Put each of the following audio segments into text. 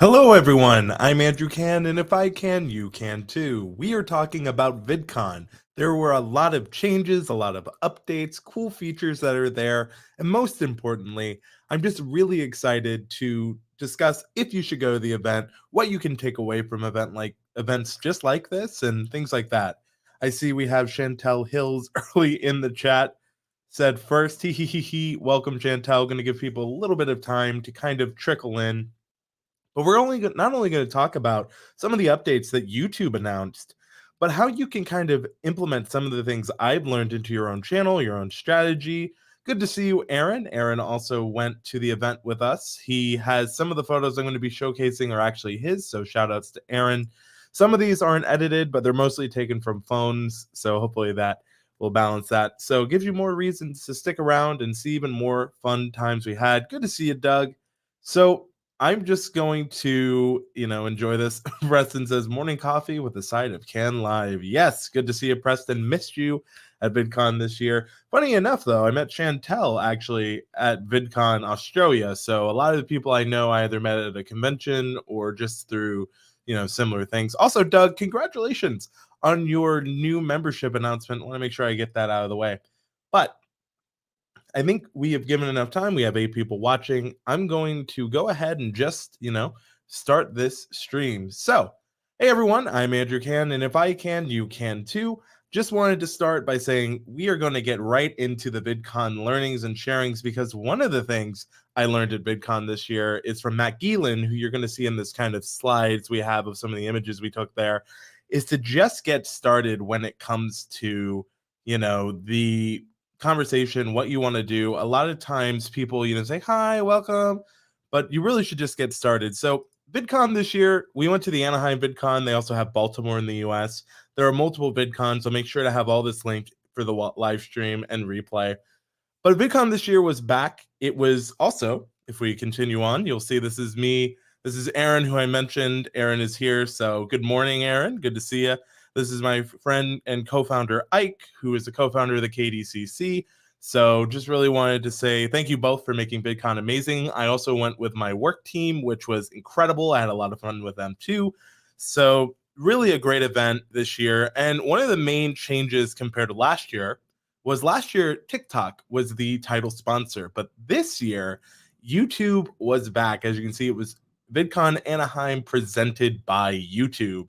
Hello, everyone. I'm Andrew Can, and if I can, you can too. We are talking about VidCon. There were a lot of changes, a lot of updates, cool features that are there, and most importantly, I'm just really excited to discuss if you should go to the event, what you can take away from events just like this, and things like that. I see we have Chantel Hills early in the chat. Said first, hee hee hee hee. Welcome, Chantel. Going to give people a little bit of time to kind of trickle in, but we're not only going to talk about some of the updates that YouTube announced, but how you can kind of implement some of the things I've learned into your own channel, your own strategy. Good to see you, Aaron. Aaron also went to the event with us. He has some of the photos I'm going to be showcasing are actually his, so shout outs to Aaron. Some of these aren't edited, but they're mostly taken from phones, so hopefully that will balance that. So it gives you more reasons to stick around and see even more fun times we had. Good to see you, Doug. So I'm just going to, enjoy this. Preston says morning coffee with a side of Can Live. Yes, good to see you, Preston. Missed you at VidCon this year. Funny enough, though, I met Chantel actually at VidCon Australia. So a lot of the people I know I either met at a convention or just through, similar things. Also, Doug, congratulations on your new membership announcement. I want to make sure I get that out of the way. But I think we have given enough time. We have 8 people watching. I'm going to go ahead and just, start this stream. So, hey everyone, I'm Andrew Can, and if I can, you can too. Just wanted to start by saying we are going to get right into the VidCon learnings and sharings, because one of the things I learned at VidCon this year is from Matt Geelan, who you're going to see in this kind of slides we have of some of the images we took there, is to just get started when it comes to, the conversation, what you want to do. A lot of times people, say, hi, welcome, but you really should just get started. So VidCon this year, we went to the Anaheim VidCon. They also have Baltimore in the US. There are multiple VidCons, so make sure to have all this linked for the live stream and replay. But VidCon this year was back. It was also, if we continue on, you'll see this is me. This is Aaron, who I mentioned. Aaron is here. So good morning, Aaron. Good to see you. This is my friend and co-founder, Ike, who is the co-founder of the KDCC. So just really wanted to say thank you both for making VidCon amazing. I also went with my work team, which was incredible. I had a lot of fun with them too. So really a great event this year. And one of the main changes compared to last year TikTok was the title sponsor, but this year YouTube was back. As you can see, it was VidCon Anaheim presented by YouTube.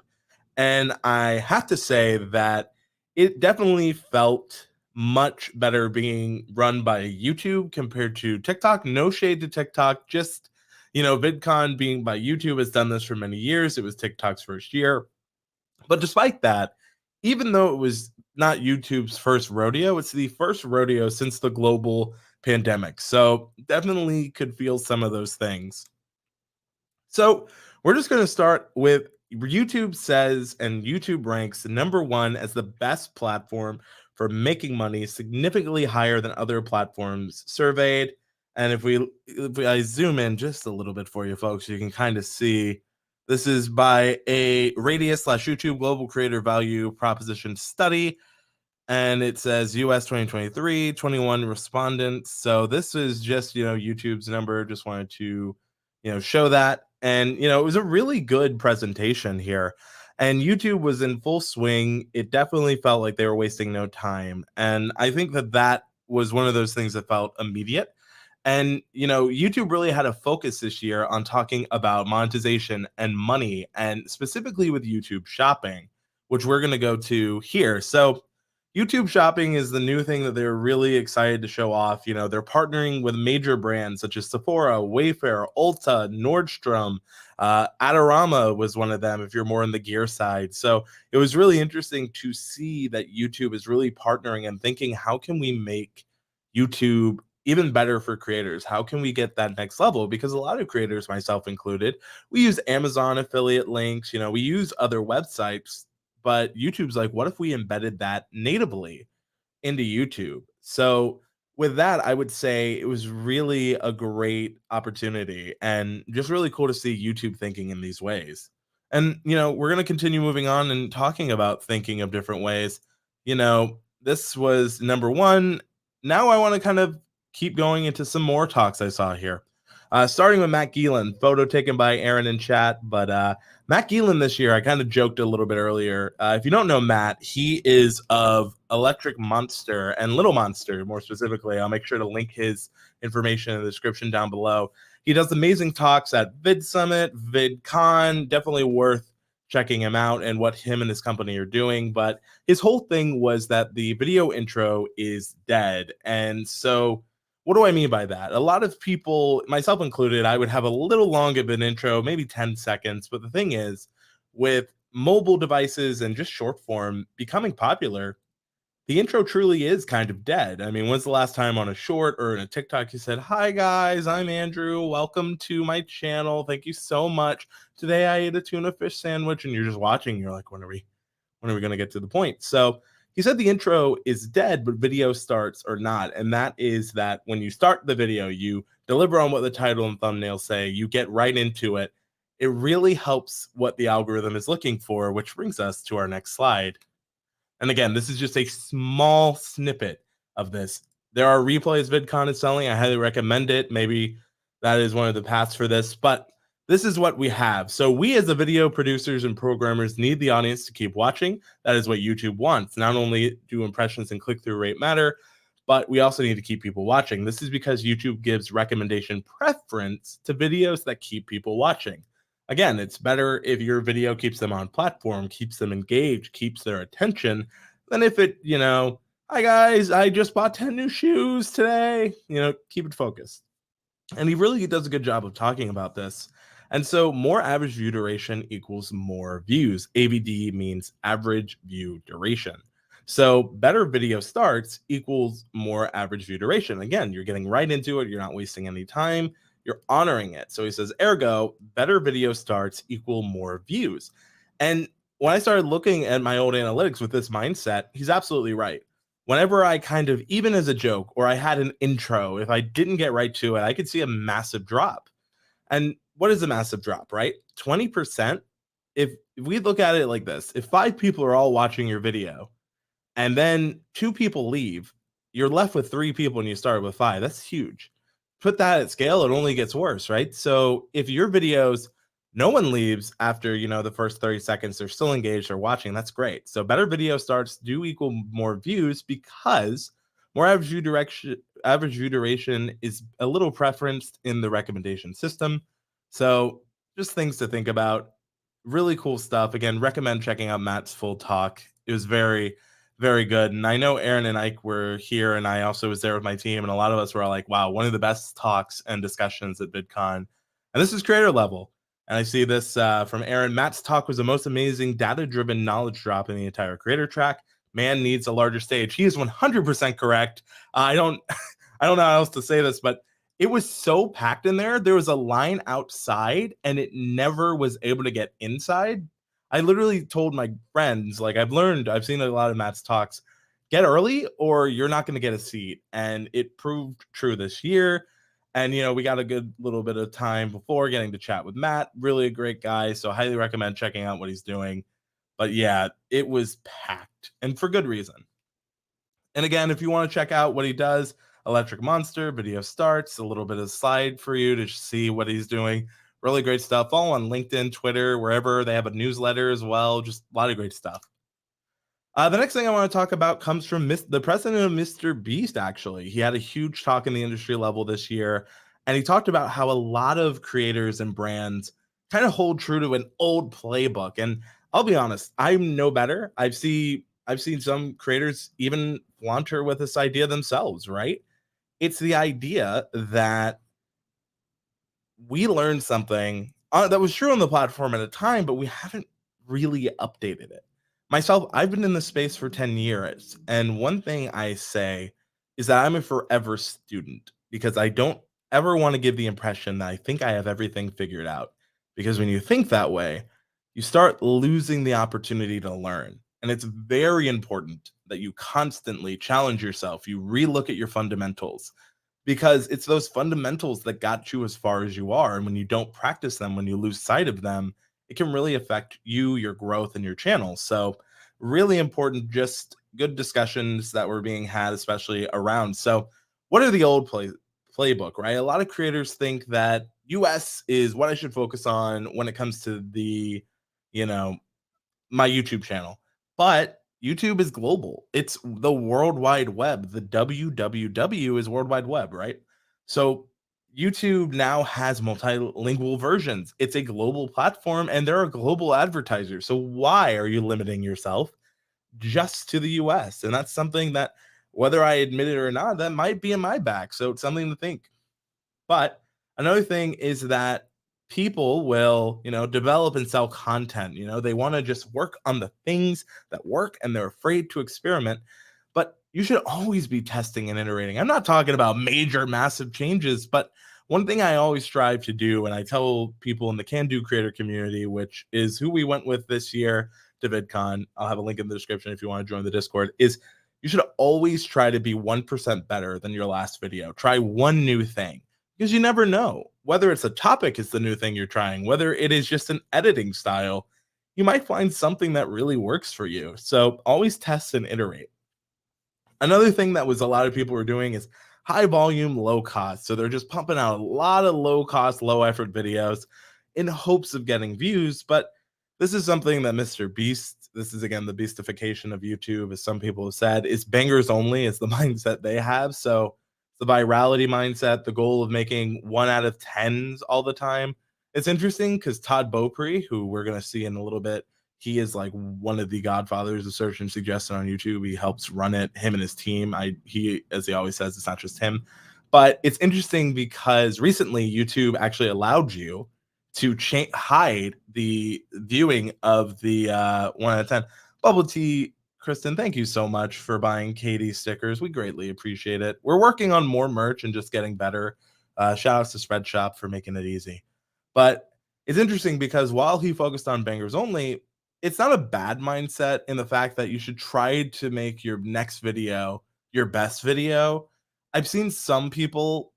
And I have to say that it definitely felt much better being run by YouTube compared to TikTok. No shade to TikTok, just, VidCon being by YouTube has done this for many years. It was TikTok's first year. But despite that, even though it was not YouTube's first rodeo, it's the first rodeo since the global pandemic. So definitely could feel some of those things. So we're just going to start with YouTube says, and YouTube ranks number 1 as the best platform for making money, significantly higher than other platforms surveyed. And if I zoom in just a little bit for you folks, you can kind of see this is by a Radius/YouTube Global Creator Value Proposition Study. And it says US 2023, 21 respondents. So this is just, YouTube's number. Just wanted to, show that. And, it was a really good presentation here. And YouTube was in full swing. It definitely felt like they were wasting no time. And I think that was one of those things that felt immediate. And, YouTube really had a focus this year on talking about monetization and money, and specifically with YouTube shopping, which we're going to go to here. So YouTube shopping is the new thing that they're really excited to show off. They're partnering with major brands such as Sephora, Wayfair, Ulta, Nordstrom. Adorama was one of them if you're more in the gear side. So it was really interesting to see that YouTube is really partnering and thinking, how can we make YouTube even better for creators? How can we get that next level? Because a lot of creators, myself included, we use Amazon affiliate links, we use other websites, but YouTube's like, what if we embedded that natively into YouTube? So with that, I would say it was really a great opportunity and just really cool to see YouTube thinking in these ways. And, we're going to continue moving on and talking about thinking of different ways. This was number 1. Now I want to kind of keep going into some more talks I saw here. Starting with Matt Geelan, photo taken by Aaron in chat. But Matt Geelan this year, I kind of joked a little bit earlier. If you don't know Matt, he is of Electric Monster and Little Monster, more specifically. I'll make sure to link his information in the description down below. He does amazing talks at Vid Summit, VidCon, definitely worth checking him out and what him and his company are doing. But his whole thing was that the video intro is dead. And so what do I mean by that? A lot of people, myself included, I would have a little long of an intro, maybe 10 seconds. But the thing is, with mobile devices and just short form becoming popular, the intro truly is kind of dead. I mean, when's the last time on a short or in a TikTok you said, "Hi guys, I'm Andrew. Welcome to my channel. Thank you so much. Today I ate a tuna fish sandwich," and you're just watching. You're like, when are we going to get to the point? So he said the intro is dead, but video starts or not. And that is that when you start the video, you deliver on what the title and thumbnail say, you get right into it. It really helps what the algorithm is looking for, which brings us to our next slide. And again, this is just a small snippet of this. There are replays VidCon is selling. I highly recommend it. Maybe that is one of the paths for this, but this is what we have. So we as the video producers and programmers need the audience to keep watching. That is what YouTube wants. Not only do impressions and click-through rate matter, but we also need to keep people watching. This is because YouTube gives recommendation preference to videos that keep people watching. Again, it's better if your video keeps them on platform, keeps them engaged, keeps their attention, than if it, "Hi guys, I just bought 10 new shoes today." Keep it focused. And he really does a good job of talking about this. And so more average view duration equals more views. AVD means average view duration. So better video starts equals more average view duration. Again, you're getting right into it. You're not wasting any time. You're honoring it. So he says, ergo, better video starts equal more views. And when I started looking at my old analytics with this mindset, he's absolutely right. Whenever I kind of, even as a joke, or I had an intro, if I didn't get right to it, I could see a massive drop. And what is a massive drop, right? 20%. If we look at it like this, if 5 people are all watching your video and then 2 people leave, you're left with 3 people and you started with 5. That's huge. Put that at scale, it only gets worse, right? So if your videos, no one leaves after, the first 30 seconds, they're still engaged or watching, that's great. So better video starts do equal more views because more average view duration is a little preferenced in the recommendation system. So just things to think about. Really cool stuff. Again, recommend checking out Matt's full talk. It was very, very good. And I know Aaron and Ike were here, and I also was there with my team, and a lot of us were like, wow, one of the best talks and discussions at VidCon. And this is creator level. And I see this from Aaron. Matt's talk was the most amazing data-driven knowledge drop in the entire creator track. Man needs a larger stage. He is 100% correct. I don't know how else to say this, but it was so packed in there. There was a line outside and it never was able to get inside. I literally told my friends, like, I've seen a lot of Matt's talks, get early or you're not going to get a seat. And it proved true this year. And, we got a good little bit of time before getting to chat with Matt. Really a great guy. So highly recommend checking out what he's doing. But yeah, it was packed and for good reason. And again, if you want to check out what he does, Electric Monster, video starts, a little bit of slide for you to see what he's doing. Really great stuff. Follow on LinkedIn, Twitter, wherever. They have a newsletter as well. Just a lot of great stuff. The next thing I want to talk about comes from the president of Mr. Beast, actually. He had a huge talk in the industry level this year, and he talked about how a lot of creators and brands kind of hold true to an old playbook. And I'll be honest, I'm no better. I've seen some creators even flaunter with this idea themselves, right? It's the idea that we learned something that was true on the platform at a time, but we haven't really updated it. Myself, I've been in this space for 10 years, and one thing I say is that I'm a forever student because I don't ever want to give the impression that I think I have everything figured out. Because when you think that way, you start losing the opportunity to learn. And it's very important that you constantly challenge yourself. You relook at your fundamentals because it's those fundamentals that got you as far as you are. And when you don't practice them, when you lose sight of them, it can really affect you, your growth, and your channel. So really important, just good discussions that were being had, especially around. So what are the old playbook, right? A lot of creators think that US is what I should focus on when it comes to the, you know, my YouTube channel. But YouTube is global. It's the World Wide Web. The WWW is World Wide Web, right? So YouTube now has multilingual versions. It's a global platform and there are global advertisers. So why are you limiting yourself just to the US? And that's something that, whether I admit it or not, that might be in my back. So it's something to think. But another thing is that people will, develop and sell content. They want to just work on the things that work and they're afraid to experiment. But you should always be testing and iterating. I'm not talking about major, massive changes, but one thing I always strive to do, and I tell people in the Can Do creator community, which is who we went with this year to VidCon, I'll have a link in the description if you want to join the Discord, is you should always try to be 1% better than your last video. Try one new thing because you never know whether it's a topic is the new thing you're trying, whether it is just an editing style, you might find something that really works for you. So always test and iterate. Another thing that was a lot of people were doing is high volume, low cost. So they're just pumping out a lot of low cost, low effort videos in hopes of getting views. But this is something that Mr. Beast, this is again the beastification of YouTube, as some people have said, is bangers only is the mindset they have. So the virality mindset, the goal of making 1 out of 10s all the time. It's interesting because Todd Beaupre, who we're going to see in a little bit, he is like one of the godfathers of search and suggestion on YouTube. He helps run it, him and his team. He, as he always says, it's not just him. But it's interesting because recently YouTube actually allowed you to hide the viewing of the 1 out of 10. Bubble Tea, Kristen, thank you so much for buying Katie stickers. We greatly appreciate it. We're working on more merch and just getting better. Shout outs to Spreadshop for making it easy. But it's interesting because while he focused on bangers only, it's not a bad mindset in the fact that you should try to make your next video your best video. I've seen some people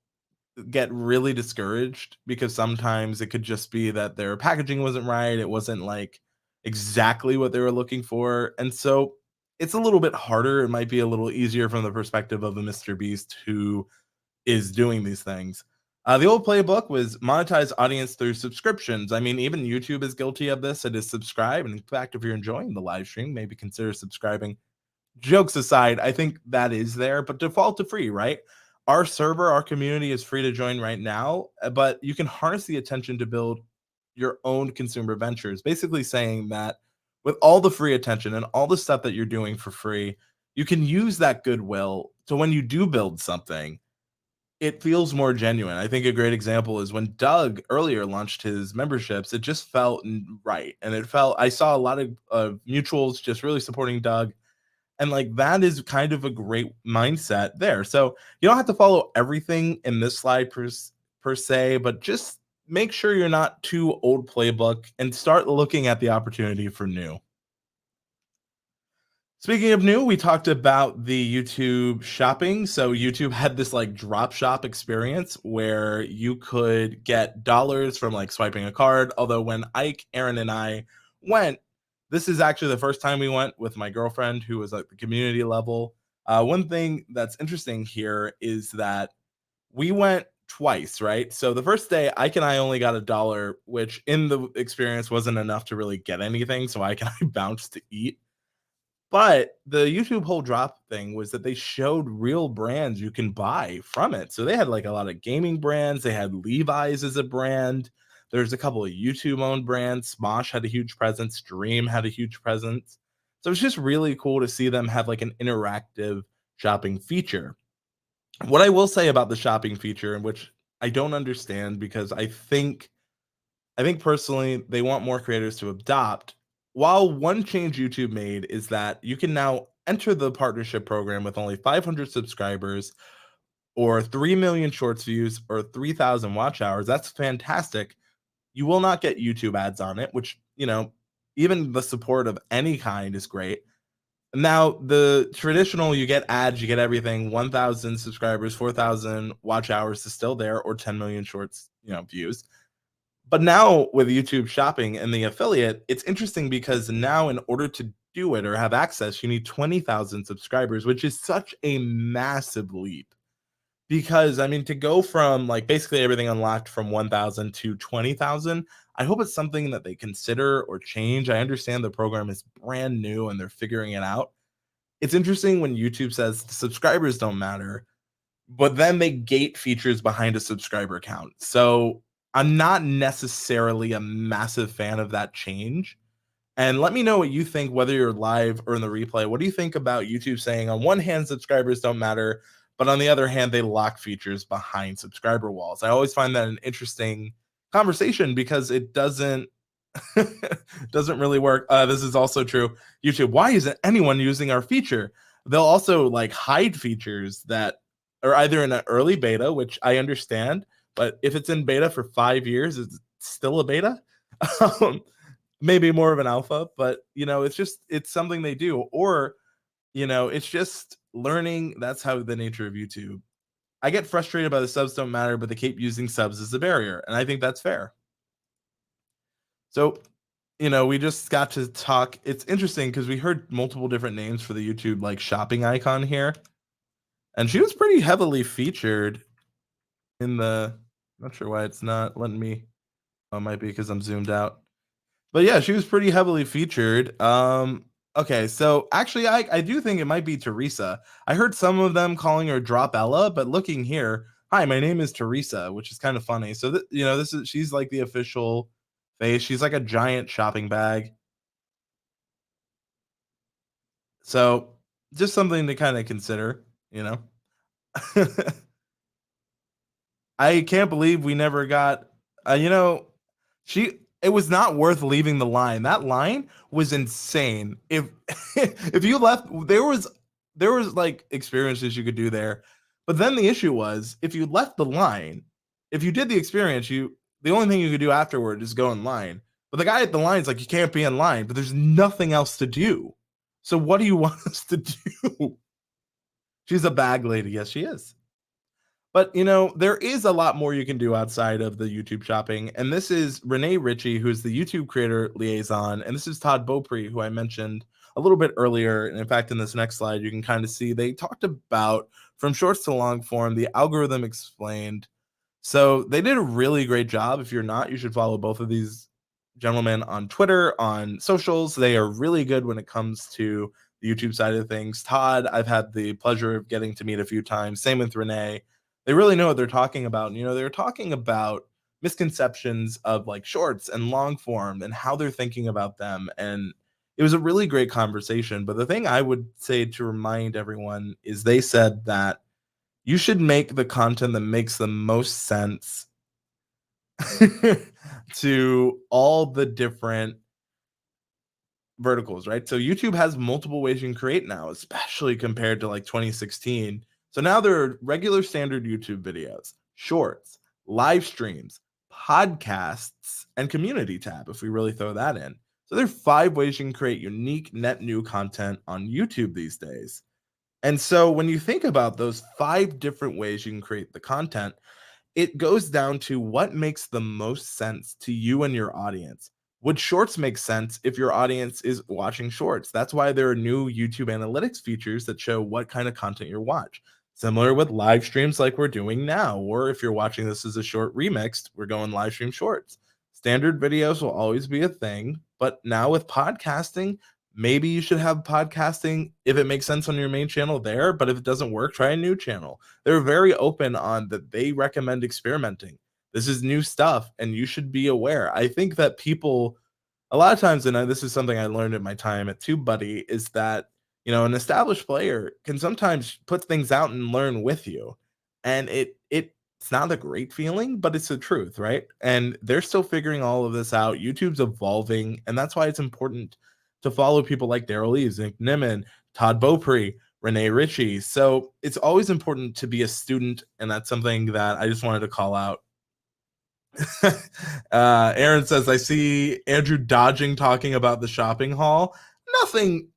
get really discouraged because sometimes it could just be that their packaging wasn't right. It wasn't like exactly what they were looking for. And so it's a little bit harder. It might be a little easier from the perspective of a Mr. Beast who is doing these things. The old playbook was monetize audience through subscriptions. I mean, even YouTube is guilty of this. It is subscribe. And in fact, if you're enjoying the live stream, maybe consider subscribing. Jokes aside, I think that is there, but default to free, right? Our server, our community is free to join right now, but you can harness the attention to build your own consumer ventures. Basically saying that with all the free attention and all the stuff that you're doing for free, you can use that goodwill to when you do build something, it feels more genuine. I think a great example is when Doug earlier launched his memberships, it just felt right. And I saw a lot of mutuals just really supporting Doug. And like that is kind of a great mindset there. So you don't have to follow everything in this slide per se, but just make sure you're not too old playbook and start looking at the opportunity for new. Speaking of new, we talked about the YouTube shopping. So YouTube had this like drop shop experience where you could get dollars from like swiping a card. Although when Ike, Aaron, and I went, this is actually the first time we went with my girlfriend who was at the community level. One thing that's interesting here is that we went twice, right? So the first day, Ike and I only got $1, which in the experience wasn't enough to really get anything. So Ike and I bounced to eat. But the YouTube whole drop thing was that they showed real brands you can buy from it. So they had like a lot of gaming brands. They had Levi's as a brand. There's a couple of YouTube owned brands. Smosh had a huge presence. Stream had a huge presence. So it's just really cool to see them have like an interactive shopping feature. What I will say about the shopping feature, in which I don't understand because I think personally they want more creators to adopt. While one change YouTube made is that you can now enter the partnership program with only 500 subscribers or 3 million shorts views or 3,000 watch hours. That's fantastic. You will not get YouTube ads on it, which, even the support of any kind is great. Now, the traditional, you get ads, you get everything, 1,000 subscribers, 4,000 watch hours is still there, or 10 million shorts, views. But now with YouTube shopping and the affiliate, it's interesting because now in order to do it or have access, you need 20,000 subscribers, which is such a massive leap. Because I mean, to go from like basically everything unlocked from 1,000 to 20,000, I hope it's something that they consider or change. I understand the program is brand new and they're figuring it out. It's interesting when YouTube says subscribers don't matter, but then they gate features behind a subscriber count. So I'm not necessarily a massive fan of that change. And let me know what you think, whether you're live or in the replay. What do you think about YouTube saying, on one hand, subscribers don't matter, but on the other hand, they lock features behind subscriber walls? I always find that an interesting conversation because it doesn't doesn't really work. This is also true. YouTube, why isn't anyone using our feature? They'll also like hide features that are either in an early beta, which I understand, but if it's in beta for 5 years, it's still a beta. Um, Maybe more of an alpha, but it's something they do. Or, it's just learning. That's how the nature of YouTube. I get frustrated by the subs don't matter, but they keep using subs as a barrier. And I think that's fair. So, we just got to talk. It's interesting because we heard multiple different names for the YouTube like shopping icon here. And she was pretty heavily featured in the, not sure why it's not letting me. Oh, it might be because I'm zoomed out. But yeah, she was pretty heavily featured. Okay, so actually, I do think it might be Teresa. I heard some of them calling her Drop Ella, but looking here, hi, my name is Teresa, which is kind of funny. So she's like the official face. She's like a giant shopping bag. So just something to kind of consider, I can't believe we never got, it was not worth leaving the line. That line was insane. If if you left, there was like experiences you could do there. But then the issue was if you left the line, if you did the experience, the only thing you could do afterward is go in line. But the guy at the line is like, you can't be in line, but there's nothing else to do. So what do you want us to do? She's a bag lady. Yes, she is. But there is a lot more you can do outside of the YouTube shopping. And this is Renee Ritchie, who's the YouTube creator liaison. And this is Todd Beaupre, who I mentioned a little bit earlier. And in fact, in this next slide, you can kind of see they talked about from shorts to long form, the algorithm explained. So they did a really great job. If you're not, you should follow both of these gentlemen on Twitter, on socials. They are really good when it comes to the YouTube side of things. Todd, I've had the pleasure of getting to meet a few times. Same with Renee. They really know what they're talking about. They're talking about misconceptions of like shorts and long form and how they're thinking about them. And it was a really great conversation. But the thing I would say to remind everyone is they said that you should make the content that makes the most sense to all the different verticals, right? So YouTube has multiple ways you can create now, especially compared to like 2016. So now there are regular standard YouTube videos, shorts, live streams, podcasts, and community tab, if we really throw that in. So there are 5 ways you can create unique, net new content on YouTube these days. And so when you think about those 5 different ways you can create the content, it goes down to what makes the most sense to you and your audience. Would shorts make sense if your audience is watching shorts? That's why there are new YouTube analytics features that show what kind of content you watch. Similar with live streams like we're doing now, or if you're watching this as a short remixed, we're going live stream shorts. Standard videos will always be a thing, but now with podcasting, maybe you should have podcasting if it makes sense on your main channel there, but if it doesn't work, try a new channel. They're very open on that. They recommend experimenting. This is new stuff and you should be aware. I think that people a lot of times, and this is something I learned in my time at TubeBuddy, is that an established player can sometimes put things out and learn with you, and it's not a great feeling, but it's the truth, right? And they're still figuring all of this out. YouTube's evolving, and that's why it's important to follow people like Daryl Eves, Nick Nimmin, Todd Beaupre, Renee Ritchie. So it's always important to be a student, and that's something that I just wanted to call out. Aaron says, I see Andrew dodging talking about the shopping hall. Nothing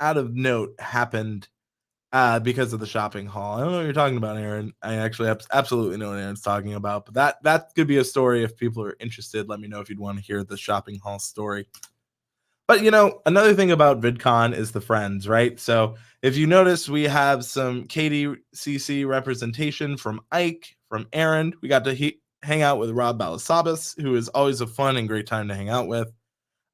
out of note happened because of the shopping hall. I don't know what you're talking about, Aaron. I actually absolutely know what Aaron's talking about, but that could be a story if people are interested. Let me know if you'd want to hear the shopping hall story. But another thing about VidCon is the friends, right? So if you notice, we have some KDCC representation from Ike, from Aaron. We got to hang out with Rob Balasabas, who is always a fun and great time to hang out with.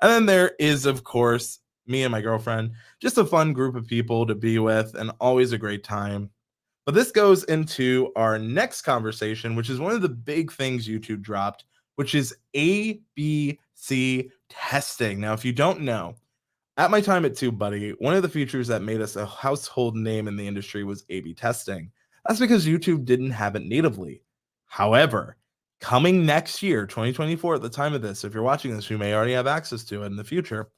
And then there is, of course, me and my girlfriend, just a fun group of people to be with and always a great time. But this goes into our next conversation, which is one of the big things YouTube dropped, which is ABC testing. Now, if you don't know, at my time at TubeBuddy, one of the features that made us a household name in the industry was A/B testing. That's because YouTube didn't have it natively. However, coming next year, 2024, at the time of this, if you're watching this, you may already have access to it in the future.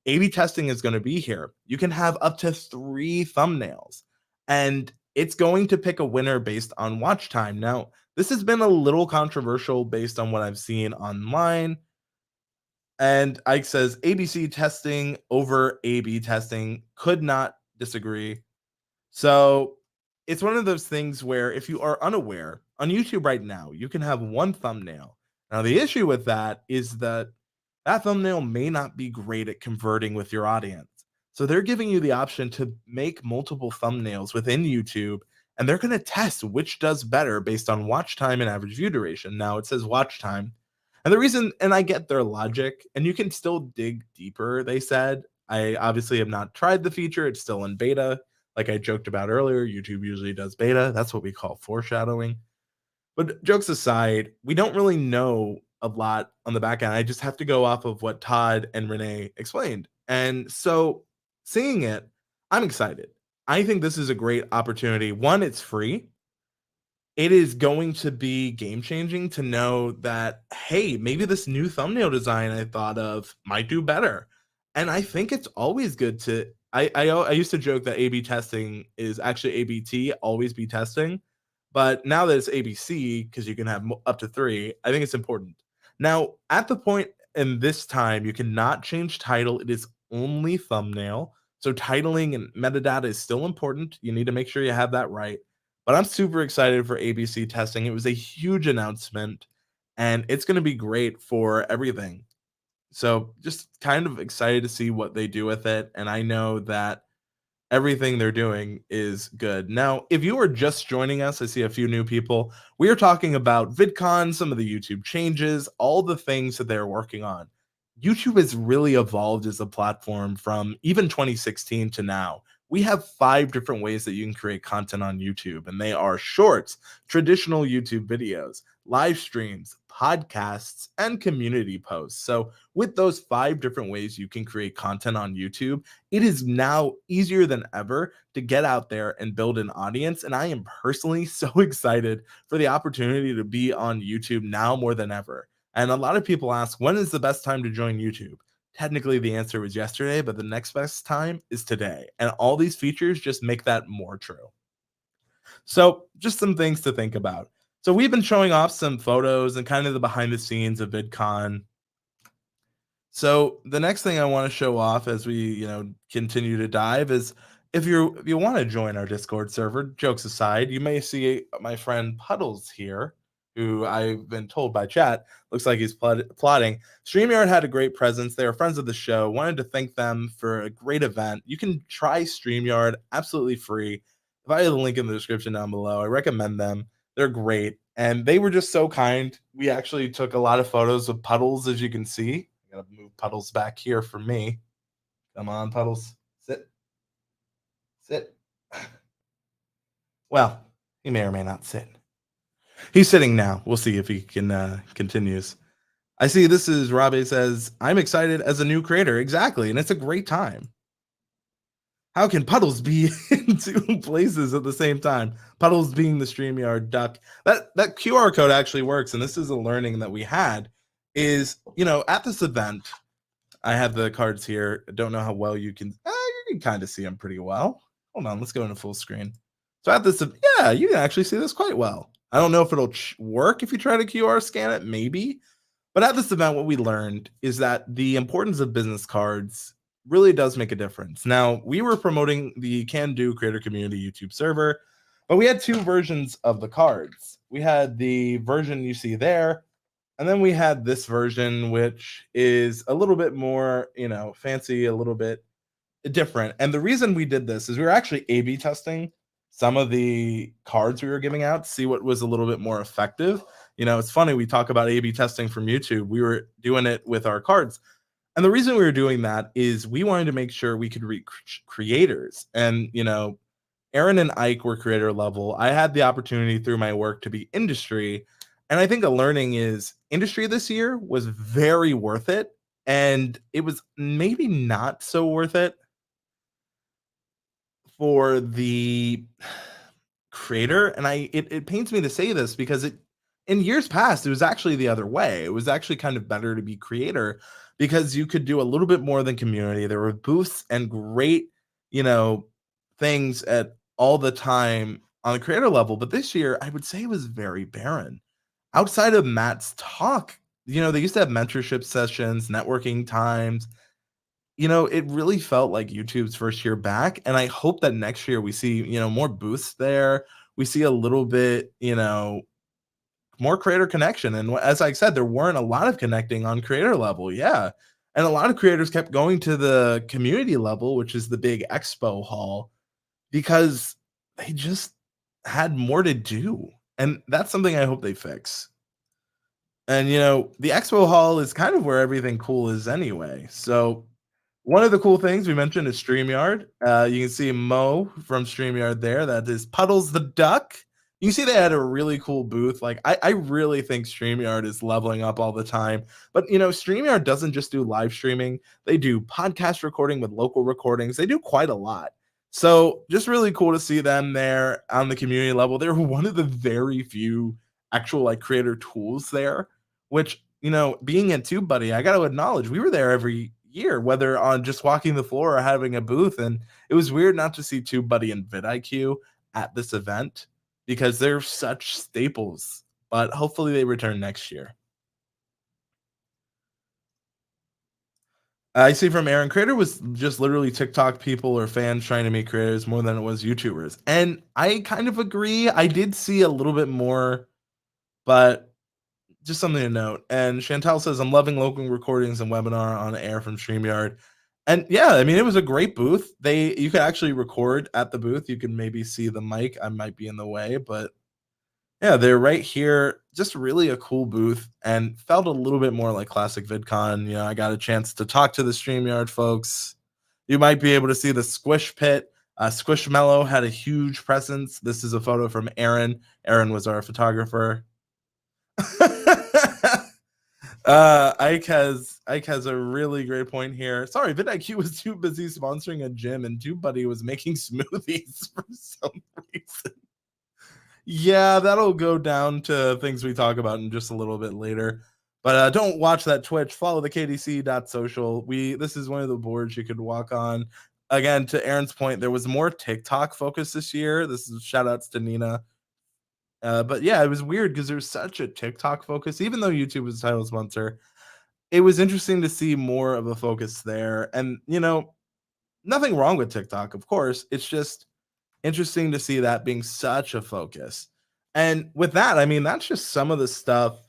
A/B testing is going to be here. You can have up to 3 thumbnails, and it's going to pick a winner based on watch time. Now, this has been a little controversial based on what I've seen online. And Ike says ABC testing over A/B testing, could not disagree. So it's one of those things where if you are unaware, on YouTube right now, you can have one thumbnail. Now, the issue with that is that thumbnail may not be great at converting with your audience. So they're giving you the option to make multiple thumbnails within YouTube, and they're going to test which does better based on watch time and average view duration. Now, it says watch time. And the reason, and I get their logic, and you can still dig deeper, they said. I obviously have not tried the feature. It's still in beta. Like I joked about earlier, YouTube usually does beta. That's what we call foreshadowing. But jokes aside, we don't really know a lot on the back end. I just have to go off of what Todd and Renee explained. And so seeing it, I'm excited. I think this is a great opportunity. One, it's free. It is going to be game changing to know that, hey, maybe this new thumbnail design I thought of might do better. And I think it's always good to, I used to joke that A/B testing is actually ABT, always be testing. But now that it's ABC, because you can have up to 3, I think it's important. Now, at the point in this time, you cannot change title. It is only thumbnail. So titling and metadata is still important. You need to make sure you have that right. But I'm super excited for ABC testing. It was a huge announcement, and it's going to be great for everything. So just kind of excited to see what they do with it. And I know that everything they're doing is good. Now, if you are just joining us, I see a few new people. We are talking about VidCon, some of the YouTube changes, all the things that they're working on. YouTube has really evolved as a platform from even 2016 to now. We have 5 different ways that you can create content on YouTube, and they are shorts, traditional YouTube videos, live streams, podcasts, and community posts. So with those 5 different ways you can create content on YouTube, it is now easier than ever to get out there and build an audience. And I am personally so excited for the opportunity to be on YouTube now more than ever. And a lot of people ask, when is the best time to join YouTube? Technically, the answer was yesterday, but the next best time is today. And all these features just make that more true. So just some things to think about. So we've been showing off some photos and kind of the behind the scenes of VidCon. So the next thing I want to show off as we, continue to dive is if you want to join our Discord server, jokes aside, you may see my friend Puddles here, who I've been told by chat looks like he's plotting. Streamyard had a great presence. They are friends of the show. Wanted to thank them for a great event. You can try Streamyard absolutely free. If I have the link in the description down below, I recommend them. They're great. And they were just so kind. We actually took a lot of photos of Puddles, as you can see. I gotta move Puddles back here for me. Come on, Puddles. Sit. Sit. Well, he may or may not sit. He's sitting now. We'll see if he can continues. I see this is Robbie says, I'm excited as a new creator. Exactly. And it's a great time. How can Puddles be in 2 places at the same time? Puddles being the StreamYard duck. That QR code actually works. And this is a learning that we had is, at this event, I have the cards here. I don't know how well you can kind of see them pretty well. Hold on. Let's go into full screen. So at this, yeah, you can actually see this quite well. I don't know if it'll work if you try to QR scan it, maybe. But at this event, what we learned is that the importance of business cards really does make a difference. Now, we were promoting the Can Do Creator Community YouTube server, but we had 2 versions of the cards. We had the version you see there, And then we had this version, which is a little bit more, fancy, a little bit different. And the reason we did this is we were actually A/B testing some of the cards we were giving out to see what was a little bit more effective. It's funny we talk about A/B testing from YouTube. We were doing it with our cards. And the reason we were doing that is we wanted to make sure we could reach creators. And, Aaron and Ike were creator level. I had the opportunity through my work to be industry. And I think the learning is industry this year was very worth it. And it was maybe not so worth it for the creator. And it pains me to say this because in years past, it was actually the other way. It was actually kind of better to be creator because you could do a little bit more than community. There were booths and great, you know, things at all the time on the creator level. But this year, I would say it was very barren. Outside of Matt's talk, they used to have mentorship sessions, networking times. It really felt like YouTube's first year back, and I hope that next year we see, more booths there. We see a little bit, more creator connection. And as I said, there weren't a lot of connecting on creator level. Yeah. And a lot of creators kept going to the community level, which is the big expo hall, because they just had more to do. And that's something I hope they fix. And the expo hall is kind of where everything cool is anyway. So one of the cool things we mentioned is Streamyard. You can see Mo from Streamyard there. That is Puddles the Duck. You see they had a really cool booth. Like I really think Streamyard is leveling up all the time. But Streamyard doesn't just do live streaming. They do podcast recording with local recordings. They do quite a lot. So just really cool to see them there on the community level. They're one of the very few actual like creator tools there, which being in TubeBuddy, I got to acknowledge we were there every year, whether on just walking the floor or having a booth. And it was weird not to see TubeBuddy and vidIQ at this event because they're such staples. But hopefully they return next year. I see from Aaron, creator was just literally TikTok people or fans trying to make creators more than it was YouTubers. And I kind of agree. I did see a little bit more, but just something to note. And Chantel says, I'm loving local recordings and webinar on air from StreamYard. And yeah, I mean, it was a great booth. You could actually record at the booth. You can maybe see the mic. I might be in the way, but yeah, they're right here. Just really a cool booth and felt a little bit more like classic VidCon. I got a chance to talk to the StreamYard folks. You might be able to see the Squish Pit. Squishmallow had a huge presence. This is a photo from Aaron. Aaron was our photographer. Ike has a really great point here. Sorry, vidIQ was too busy sponsoring a gym, and TubeBuddy was making smoothies for some reason. Yeah, that'll go down to things we talk about in just a little bit later. But don't watch that Twitch. Follow the KDC.social. This is one of the boards you could walk on. Again, to Aaron's point, there was more TikTok focus this year. This is shout outs to Nina. But yeah, it was weird because there's such a TikTok focus, even though YouTube was a title sponsor. It was interesting to see more of a focus there. And, nothing wrong with TikTok, of course. It's just interesting to see that being such a focus. And with that, I mean, that's just some of the stuff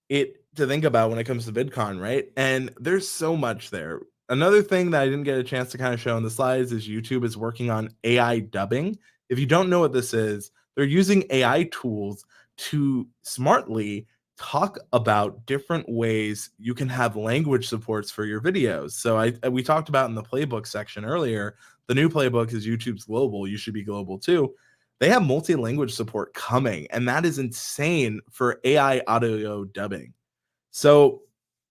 to think about when it comes to VidCon, right? And there's so much there. Another thing that I didn't get a chance to kind of show in the slides is YouTube is working on AI dubbing. If you don't know what this is, they're using AI tools to smartly talk about different ways you can have language supports for your videos. So we talked about in the playbook section earlier, the new playbook is YouTube's global. You should be global too. They have multi-language support coming, and that is insane for AI audio dubbing. So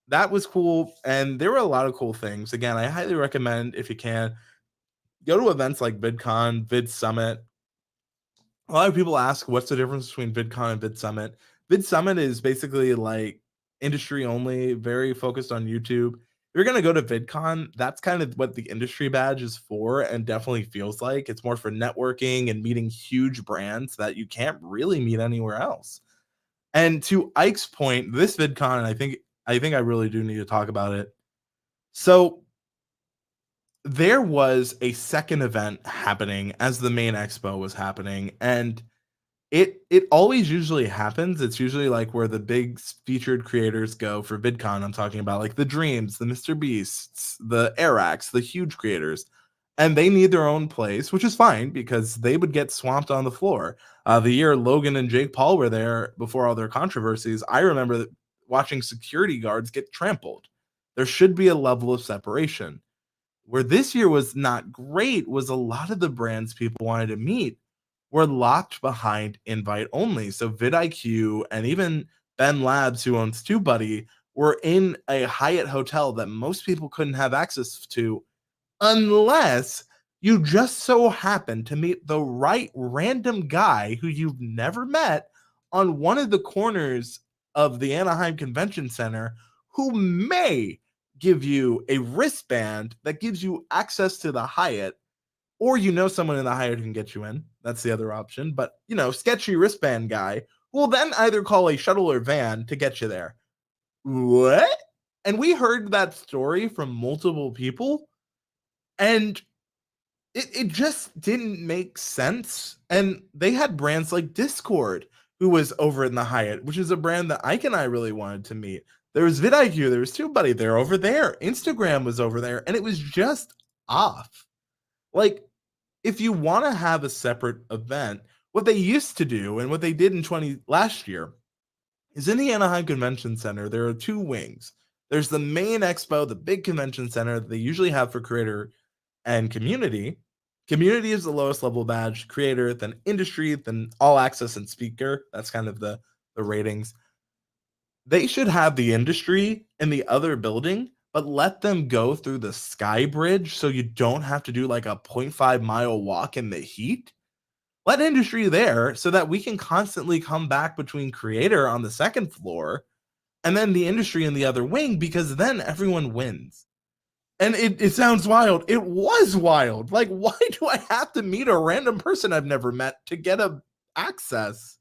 that was cool, and there were a lot of cool things. Again, I highly recommend, if you can, go to events like VidCon, Vid Summit. A lot of people ask, what's the difference between VidCon and Vid Summit? Vid Summit is basically like industry only, very focused on YouTube. If you're going to go to VidCon, that's kind of what the industry badge is for, and definitely feels like it's more for networking and meeting huge brands that you can't really meet anywhere else. And to Ike's point, this VidCon, I really do need to talk about it. So there was a second event happening as the main expo was happening, and It always usually happens. It's usually, like, where the big featured creators go for VidCon. I'm talking about, like, the Dreams, the Mr. Beasts, the Arax, the huge creators, and they need their own place, which is fine because they would get swamped on the floor. The year Logan and Jake Paul were there before all their controversies, I remember watching security guards get trampled. There should be a level of separation. Where this year was not great was a lot of the brands people wanted to meet were locked behind invite only. So vidIQ and even Ben Labs, who owns TubeBuddy, were in a Hyatt hotel that most people couldn't have access to unless you just so happen to meet the right random guy who you've never met on one of the corners of the Anaheim Convention Center who may give you a wristband that gives you access to the Hyatt, or you know someone in the Hyatt who can get you in. That's the other option. But, sketchy wristband guy will then either call a shuttle or van to get you there. What? And we heard that story from multiple people, and it just didn't make sense. And they had brands like Discord, who was over in the Hyatt, which is a brand that Ike and I really wanted to meet. There was vidIQ, there was TubeBuddy, they're over there. Instagram was over there, and it was just off. Like, if you want to have a separate event, what they used to do and what they did in last year is in the Anaheim Convention Center, there are two wings. There's the main expo, the big convention center that they usually have for creator and community. Community is the lowest level badge, creator, then industry, then all access and speaker. That's kind of the ratings. They should have the industry in the other building, but let them go through the sky bridge so you don't have to do like a 0.5-mile walk in the heat. Let industry there so that we can constantly come back between creator on the second floor and then the industry in the other wing, because then everyone wins. And it sounds wild. It was wild. Like, why do I have to meet a random person I've never met to get a access?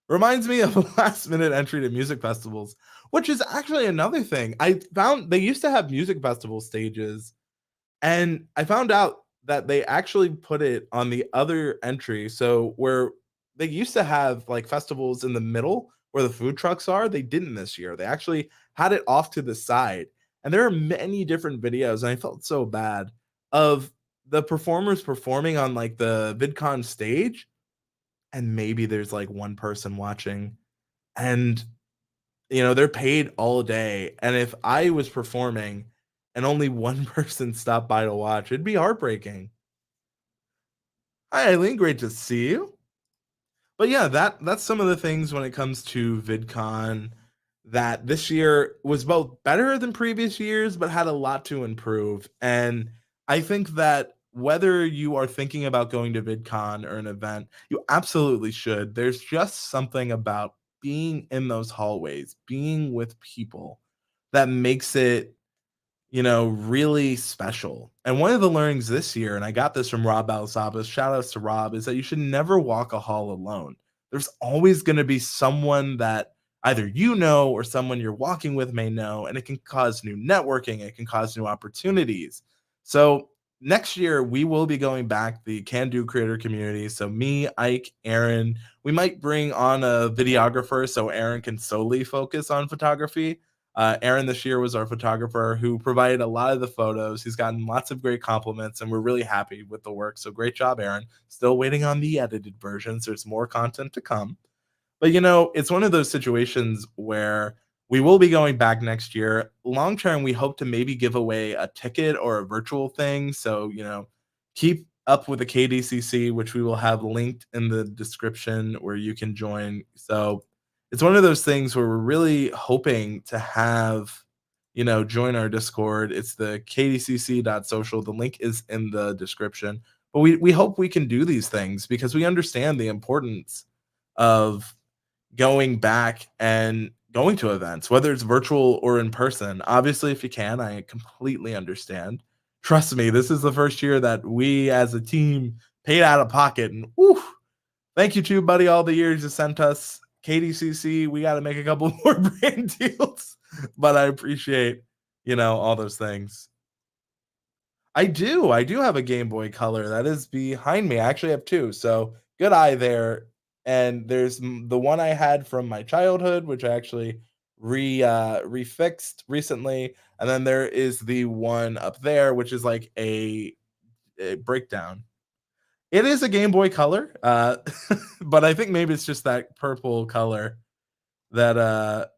Reminds me of a last minute entry to music festivals, which is actually another thing. I found they used to have music festival stages, and I found out that they actually put it on the other entry. So where they used to have like festivals in the middle where the food trucks are, they didn't this year. They actually had it off to the side. And there are many different videos, and I felt so bad, of the performers performing on like the VidCon stage, and maybe there's like one person watching, and they're paid all day. And if I was performing and only one person stopped by to watch, it'd be heartbreaking. Hi, Eileen, great to see you. But yeah, that's some of the things when it comes to VidCon that this year was both better than previous years, but had a lot to improve. And I think that whether you are thinking about going to VidCon or an event, you absolutely should. There's just something about being in those hallways, being with people, that makes it really special. And one of the learnings this year, and I got this from Rob Alzabas, shout outs to Rob, is that you should never walk a hall alone. There's always going to be someone that either or someone you're walking with may know, and it can cause new networking, it can cause new opportunities. So next year, we will be going back the Can Do creator community. So me, Ike, Aaron, we might bring on a videographer so Aaron can solely focus on photography. Aaron this year was our photographer who provided a lot of the photos. He's gotten lots of great compliments, and we're really happy with the work. So great job, Aaron. Still waiting on the edited versions. There's more content to come. But, it's one of those situations where we will be going back next year. Long term, we hope to maybe give away a ticket or a virtual thing. So, keep up with the KDCC, which we will have linked in the description where you can join. So it's one of those things where we're really hoping to have, join our Discord. It's the kdcc.social. The link is in the description. But we hope we can do these things because we understand the importance of going back and going to events, whether it's virtual or in person. Obviously, if you can, I completely understand. Trust me, this is the first year that we as a team paid out of pocket. And thank you, TubeBuddy, all the years you sent us. KDCC, we got to make a couple more brand deals, but I appreciate, all those things. I do have a Game Boy Color that is behind me. I actually have two, so good eye there, and there's the one I had from my childhood, which I actually refixed recently, and then there is the one up there, which is like a breakdown. It is a Game Boy Color, but I think maybe it's just that purple color that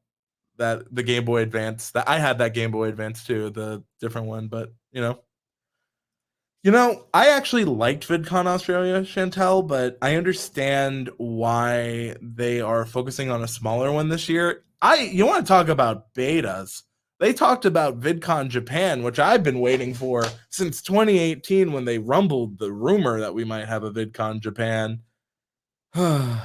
that the Game Boy Advance that I had that Game Boy Advance too, the different one, but I actually liked VidCon Australia, Chantel, but I understand why they are focusing on a smaller one this year. You want to talk about betas? They talked about VidCon Japan, which I've been waiting for since 2018 when they rumbled the rumor that we might have a VidCon Japan. But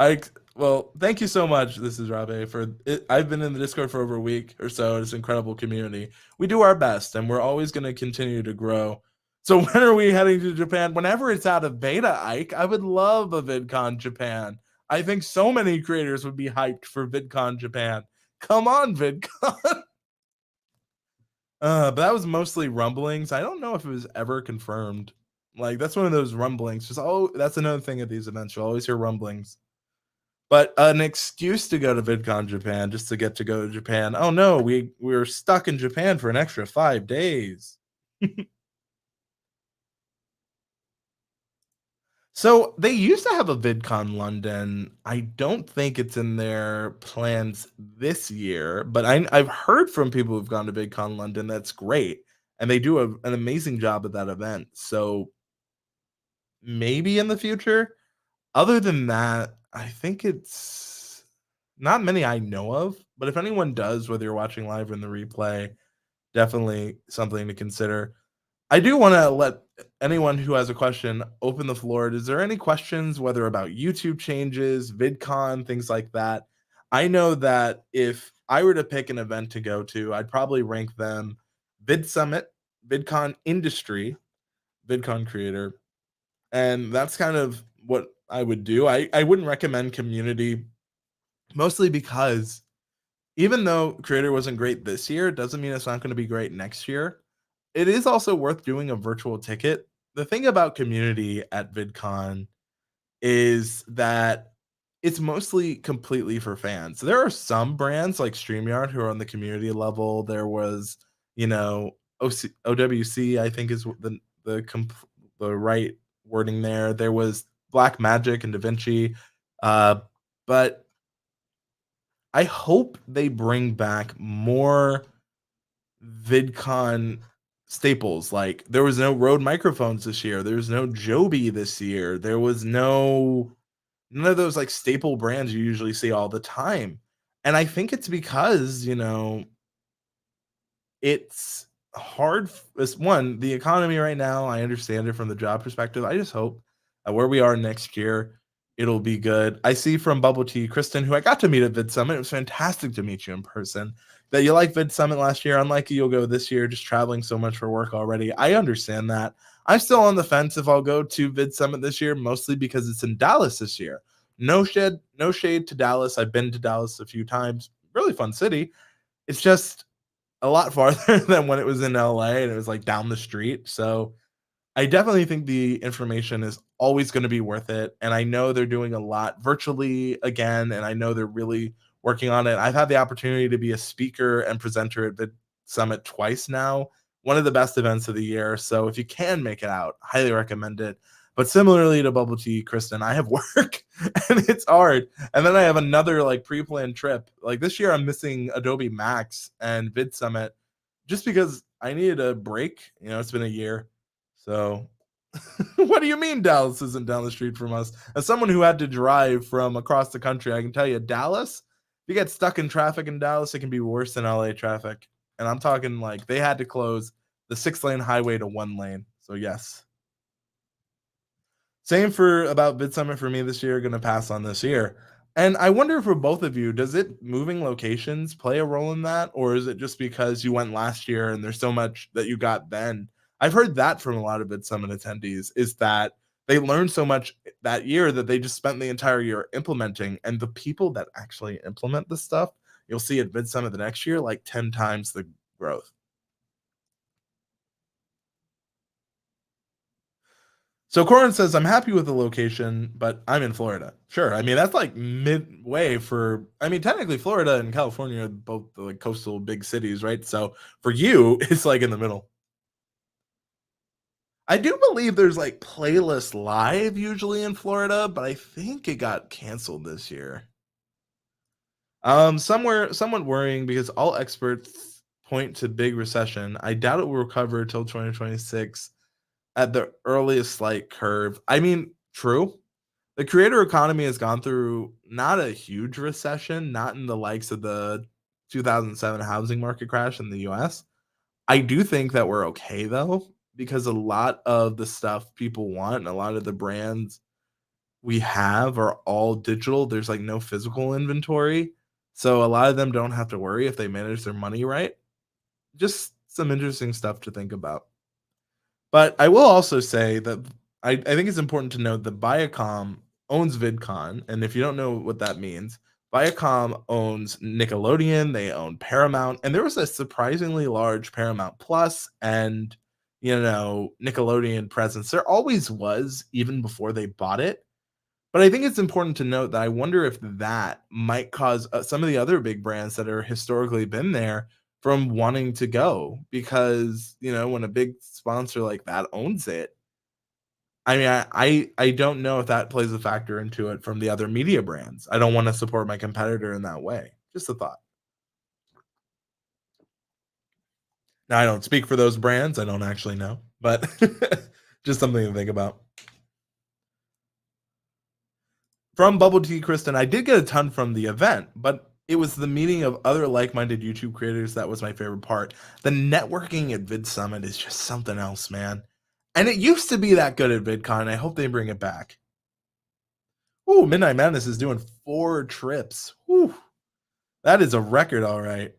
I well, thank you so much. This is Rabe for it. I've been in the Discord for over a week or so. It's an incredible community. We do our best, and we're always going to continue to grow. So when are we heading to Japan? Whenever it's out of beta, Ike. I would love a VidCon Japan. I think so many creators would be hyped for VidCon Japan. Come on, VidCon. But that was mostly rumblings. I don't know if it was ever confirmed. Like that's one of those rumblings. Just that's another thing at these events. You'll always hear rumblings. But an excuse to go to VidCon Japan just to get to go to Japan. Oh no, we were stuck in Japan for an extra 5 days. So they used to have a VidCon London. I don't think it's in their plans this year, but I've heard from people who've gone to VidCon London that's great, and they do an amazing job at that event. So maybe in the future. Other than that, I think it's not many I know of, but if anyone does, whether you're watching live or in the replay, definitely something to consider. I do want to let anyone who has a question open the floor. Is there any questions, whether about YouTube changes, VidCon, things like that? I know that if I were to pick an event to go to, I'd probably rank them Vid Summit, VidCon Industry, VidCon Creator, and that's kind of what I would do. I wouldn't recommend community, mostly because even though creator wasn't great this year, it doesn't mean it's not going to be great next year. It is also worth doing a virtual ticket. The thing about community at VidCon is that it's mostly completely for fans. There are some brands like Streamyard who are on the community level. There was, OWC, I think is the right wording there. There was Black Magic and Da Vinci, but I hope they bring back more VidCon staples. Like there was no Rode microphones this year. There was no Joby this year. There was none of those like staple brands you usually see all the time. And I think it's because, it's hard. It's one, the economy right now, I understand it from the job perspective. I just hope that where we are next year, it'll be good. I see from Bubble Tea, Kristen, who I got to meet at Vid Summit. It was fantastic to meet you in person. That you like Vid Summit last year, unlike you'll go this year, just traveling so much for work already. I understand that. I'm still on the fence if I'll go to Vid Summit this year, mostly because it's in Dallas this year. No shade to Dallas. I've been to Dallas a few times. Really fun city. It's just a lot farther than when it was in LA and it was like down the street. So I definitely think the information is always going to be worth it. And I know they're doing a lot virtually again, and I know they're really working on it. I've had the opportunity to be a speaker and presenter at the summit twice now, one of the best events of the year. So if you can make it out, highly recommend it. But similarly to Bubble Tea, Kristen, I have work and it's hard. And then I have another like pre-planned trip. Like this year, I'm missing Adobe Max and Vid Summit just because I needed a break. It's been a year. So what do you mean Dallas isn't down the street from us? As someone who had to drive from across the country, I can tell you Dallas, if you get stuck in traffic in Dallas, it can be worse than LA traffic. And I'm talking like they had to close the 6-lane highway to 1 lane. So yes. Same for about Vid Summit for me this year, gonna pass on this year. And I wonder for both of you, does it moving locations play a role in that? Or is it just because you went last year and there's so much that you got then? I've heard that from a lot of Vid Summit attendees is that they learned so much that year that they just spent the entire year implementing. And the people that actually implement this stuff, you'll see at Vid Summit the next year, like 10 times the growth. So Corin says, "I'm happy with the location, but I'm in Florida." Sure. I mean, that's like midway for. I mean, technically, Florida and California are both the, like, coastal big cities, right? So for you, it's like in the middle. I do believe there's like Playlist Live usually in Florida, but I think it got canceled this year. Somewhat worrying because all experts point to big recession. I doubt it will recover till 2026 at the earliest slight curve. I mean, true. The creator economy has gone through not a huge recession, not in the likes of the 2007 housing market crash in the US. I do think that we're okay though, because a lot of the stuff people want and a lot of the brands we have are all digital. There's like no physical inventory. So a lot of them don't have to worry if they manage their money right. Just some interesting stuff to think about. But I will also say that I think it's important to note that Viacom owns VidCon, and if you don't know what that means, Viacom owns Nickelodeon, they own Paramount, and there was a surprisingly large Paramount Plus and, Nickelodeon presence. There always was, even before they bought it. But I think it's important to note that I wonder if that might cause some of the other big brands that are historically been there from wanting to go because, when a big sponsor like that owns it, I mean, I don't know if that plays a factor into it from the other media brands. I don't want to support my competitor in that way. Just a thought. Now, I don't speak for those brands. I don't actually know, but just something to think about. From Bubble Tea Kristen, I did get a ton from the event, but it was the meeting of other like-minded YouTube creators that was my favorite part. The networking at Vid Summit is just something else, man. And it used to be that good at VidCon. I hope they bring it back. Ooh, Midnight Madness is doing 4 trips. Ooh, that is a record, all right.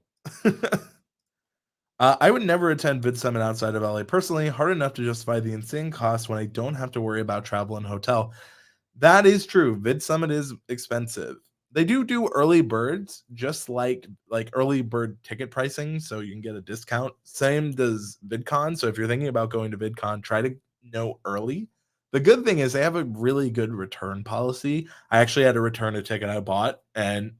I would never attend Vid Summit outside of LA personally. Hard enough to justify the insane cost when I don't have to worry about travel and hotel. That is true. Vid Summit is expensive. They do early birds, just like early bird ticket pricing, so you can get a discount. Same does VidCon. So if you're thinking about going to VidCon, try to know early. The good thing is they have a really good return policy. I actually had to return a ticket I bought, and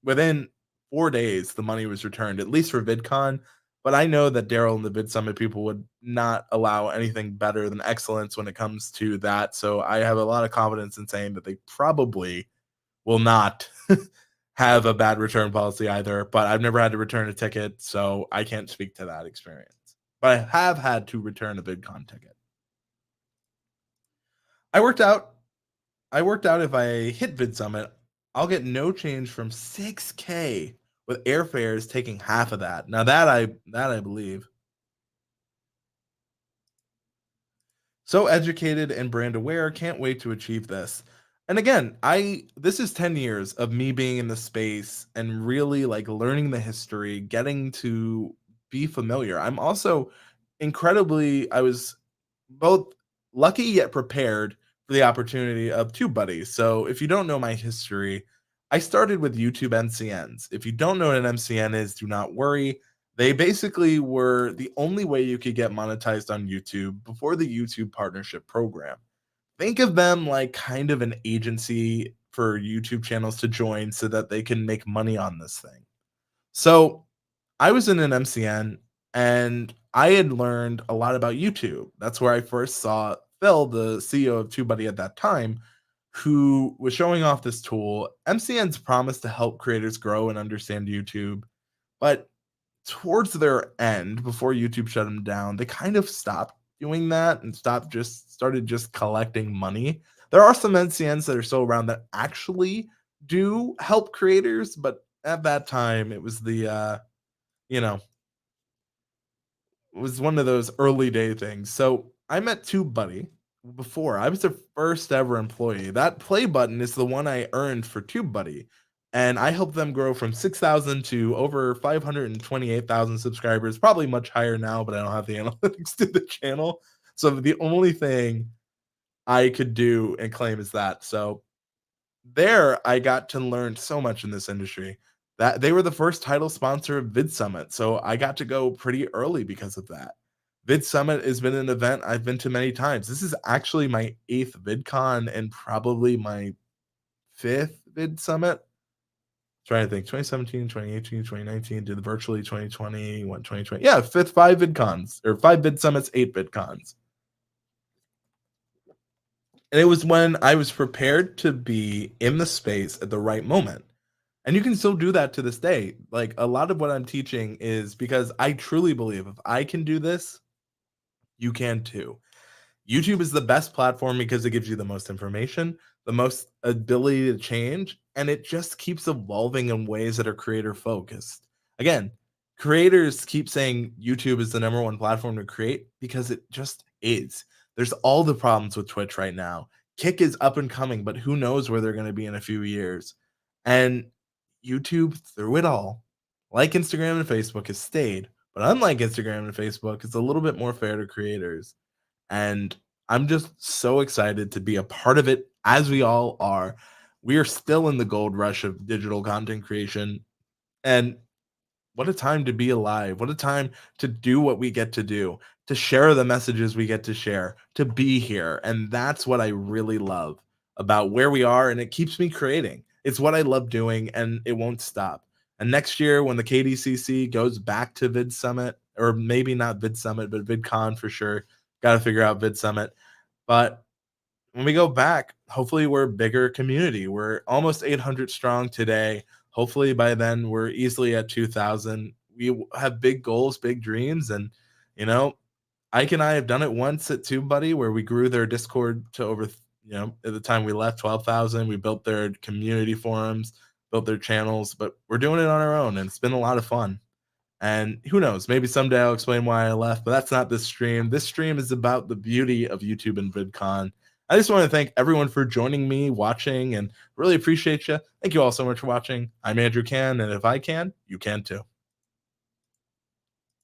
within 4 days, the money was returned, at least for VidCon. But I know that Daryl and the Vid Summit people would not allow anything better than excellence when it comes to that. So I have a lot of confidence in saying that they probably will not have a bad return policy either. But I've never had to return a ticket, so I can't speak to that experience. But I have had to return a VidCon ticket. I worked out I worked out if I hit Vid Summit, I'll get no change from 6K with airfares taking half of that. Now that I believe. So educated and brand aware, can't wait to achieve this. And again, I this is 10 years of me being in the space and really like learning the history, getting to be familiar. I'm also I was both lucky yet prepared for the opportunity of TubeBuddy. So if you don't know my history, I started with YouTube NCNs. If you don't know what an MCN is, do not worry. They basically were the only way you could get monetized on YouTube before the YouTube partnership program. Think of them like kind of an agency for YouTube channels to join so that they can make money on this thing. So I was in an MCN and I had learned a lot about YouTube. That's where I first saw Phil, the CEO of TubeBuddy at that time, who was showing off this tool. MCNs promised to help creators grow and understand YouTube, but towards their end, before YouTube shut them down, they kind of stopped doing that and started just collecting money. There are some NCNs that are still around that actually do help creators, but at that time it was you know, it was one of those early day things. So I met TubeBuddy before. I was their first ever employee. That play button is the one I earned for TubeBuddy. And I helped them grow from 6,000 to over 528,000 subscribers, probably much higher now, but I don't have the analytics to the channel. So the only thing I could do and claim is that. So there I got to learn so much in this industry. That they were the first title sponsor of Vid Summit, so I got to go pretty early because of that. Vid Summit has been an event I've been to many times. This is actually my 8th VidCon and probably my 5th Vid Summit. Trying to think, 2017, 2018, 2019, did the virtually 2021, 2020. Yeah, 5 VidCons, or 5 Vid Summits, 8 VidCons. And it was when I was prepared to be in the space at the right moment. And you can still do that to this day. Like, a lot of what I'm teaching is because I truly believe if I can do this, you can too. YouTube is the best platform because it gives you the most information, the most ability to change, and it just keeps evolving in ways that are creator focused. Again, creators keep saying YouTube is the number one platform to create because it just is. There's all the problems with Twitch right now. Kick is up and coming, but who knows where they're going to be in a few years. And YouTube, through it all, like Instagram and Facebook, has stayed. But unlike Instagram and Facebook, it's a little bit more fair to creators. And I'm just so excited to be a part of it, as we all are. We are still in the gold rush of digital content creation. And what a time to be alive. What a time to do what we get to do, to share the messages we get to share, to be here. And that's what I really love about where we are. And it keeps me creating. It's what I love doing, and it won't stop. And next year, when the KDCC goes back to Vid Summit, or maybe not Vid Summit, but VidCon for sure, got to figure out Vid Summit. But when we go back, hopefully we're a bigger community. We're almost 800 strong today. Hopefully by then we're easily at 2,000. We have big goals, big dreams, and you know, Ike and I have done it once at TubeBuddy, where we grew their Discord to over, at the time we left, 12,000. We built their community forums, built their channels, but we're doing it on our own, and it's been a lot of fun. And who knows, maybe someday I'll explain why I left, but that's not this stream. This stream is about the beauty of YouTube and VidCon. I just want to thank everyone for joining me, watching, and really appreciate you. Thank you all so much for watching. I'm Andrew Can, and if I can, you can too.